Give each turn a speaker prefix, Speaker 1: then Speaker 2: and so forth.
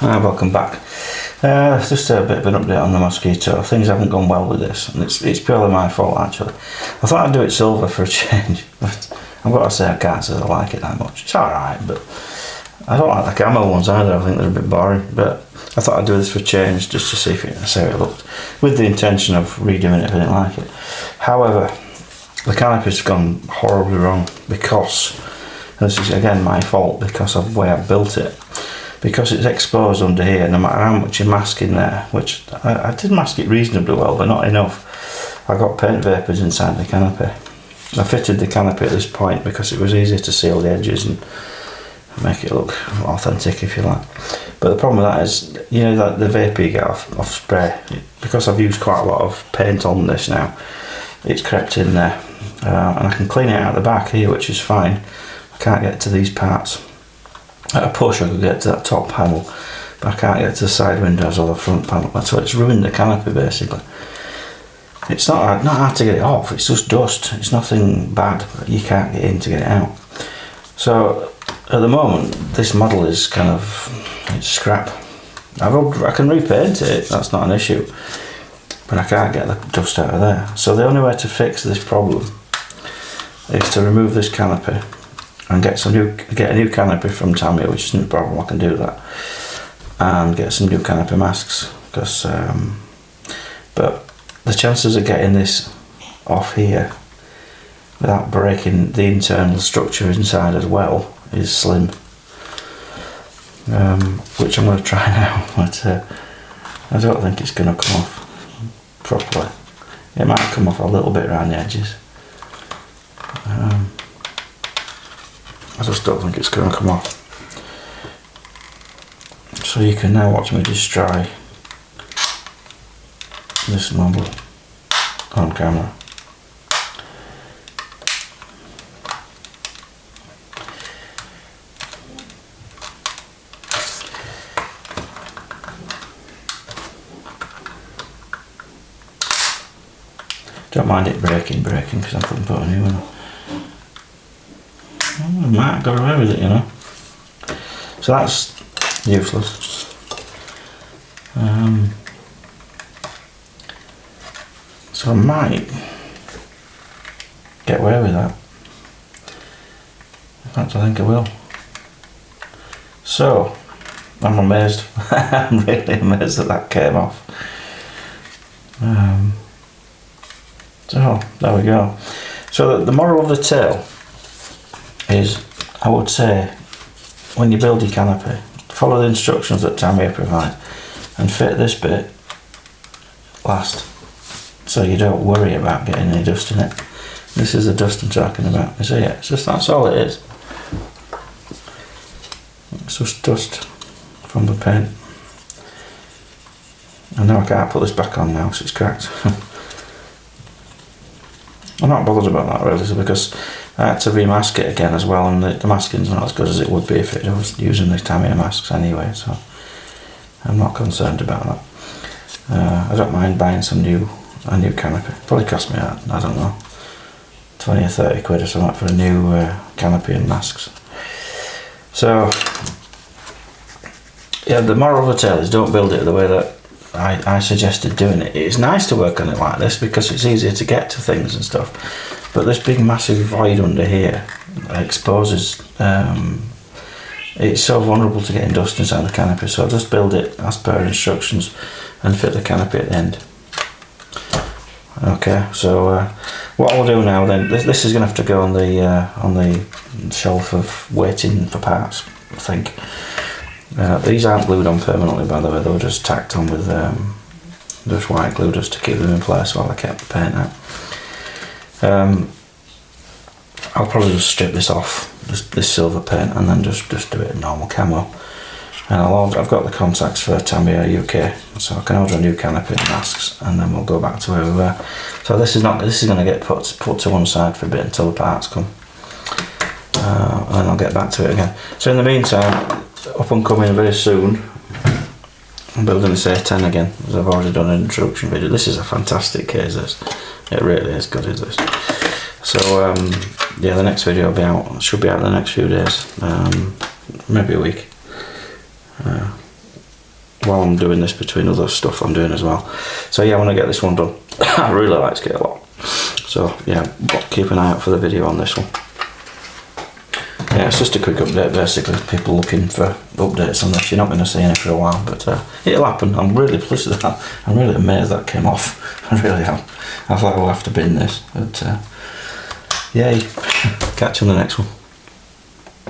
Speaker 1: Welcome back. Just a bit of an update on the Mosquito. Things haven't gone well with this, and it's purely my fault actually. I thought I'd do it silver for a change, but I've got to say I can't say I like it that much. It's alright, but I don't like the camo ones either. I think they're a bit boring, but I thought I'd do this for a change just to see how it looked, with the intention of redoing it if I didn't like it. However, the canopy's gone horribly wrong because, and this is again my fault because of the way I've built it. Because it's exposed under here, no matter how much you mask in there, which I did mask it reasonably well, but not enough. I got paint vapours inside the canopy. I fitted the canopy at this point because it was easier to seal the edges and make it look authentic, if you like. But the problem with that is, you know, that the vapour you get off spray, because I've used quite a lot of paint on this now, it's crept in there. And I can clean it out the back here, which is fine. I can't get to these parts. At a push I could get to that top panel, but I can't get to the side windows or the front panel, so it's ruined the canopy basically. It's not hard to get it off, it's just dust, it's nothing bad, but you can't get in to get it out. So at the moment this model is kind of, it's scrap. I can repaint it, that's not an issue, but I can't get the dust out of there. So the only way to fix this problem is to remove this canopy and get a new canopy from Tamiya, which isn't a problem. I can do that, and get some new canopy masks. Because, but the chances of getting this off here without breaking the internal structure inside as well is slim. Which I'm going to try now, but I don't think it's going to come off properly. It might come off a little bit around the edges. I just don't think it's going to come off. So you can now watch me destroy this model on camera. Don't mind it breaking because I couldn't put a new one on. I might have got away with it, you know. So that's useless. So I might get away with that. In fact, I think I will. So I'm amazed. I'm really amazed that came off. So there we go. So the moral of the tale is, I would say, when you build your canopy, follow the instructions that Tamiya provide and fit this bit last, so you don't worry about getting any dust in it. This is the dust I'm talking about. You see it? It's just, that's all it is. It's just dust from the paint. I know I can't put this back on now, so it's cracked. I'm not bothered about that really, because I had to remask it again as well, and the masking's not as good as it would be if I was using the Tamiya masks anyway, so I'm not concerned about that. I don't mind buying a new canopy. Probably cost me, I don't know, 20 or 30 quid or something for a new canopy and masks. So yeah, the moral of the tale is don't build it the way that I suggested doing it. It's nice to work on it like this because it's easier to get to things and stuff, but this big massive void under here exposes, it's so vulnerable to getting dust inside the canopy, so just build it as per instructions and fit the canopy at the end. Okay, so what I'll do now then, this is going to have to go on the shelf of waiting for parts, I think. These aren't glued on permanently, by the way. They were just tacked on with just white glue just to keep them in place while I kept the paint out. I'll probably just strip this off, this silver paint, and then just do it in normal camo. And I've got the contacts for Tamiya UK, so I can order a new canopy and masks, and then we'll go back to where we were. So this is going to get put to one side for a bit until the parts come, and then I'll get back to it again. So in the meantime, up and coming very soon, I'm building this A10 again, as I've already done an introduction video. This is a fantastic case, this. It really is good, is this. So yeah, the next video will be out, should be out in the next few days, maybe a week. while I'm doing this between other stuff I'm doing as well. So yeah, when I get this one done, I really like Skate a lot. So yeah, keep an eye out for the video on this one. Yeah, it's just a quick update basically. People looking for updates on this. You're not going to see any for a while, but it'll happen. I'm really pleased with that. I'm really amazed that came off. I really am. I thought I would have to bin this, but yay. Catch you on the next one.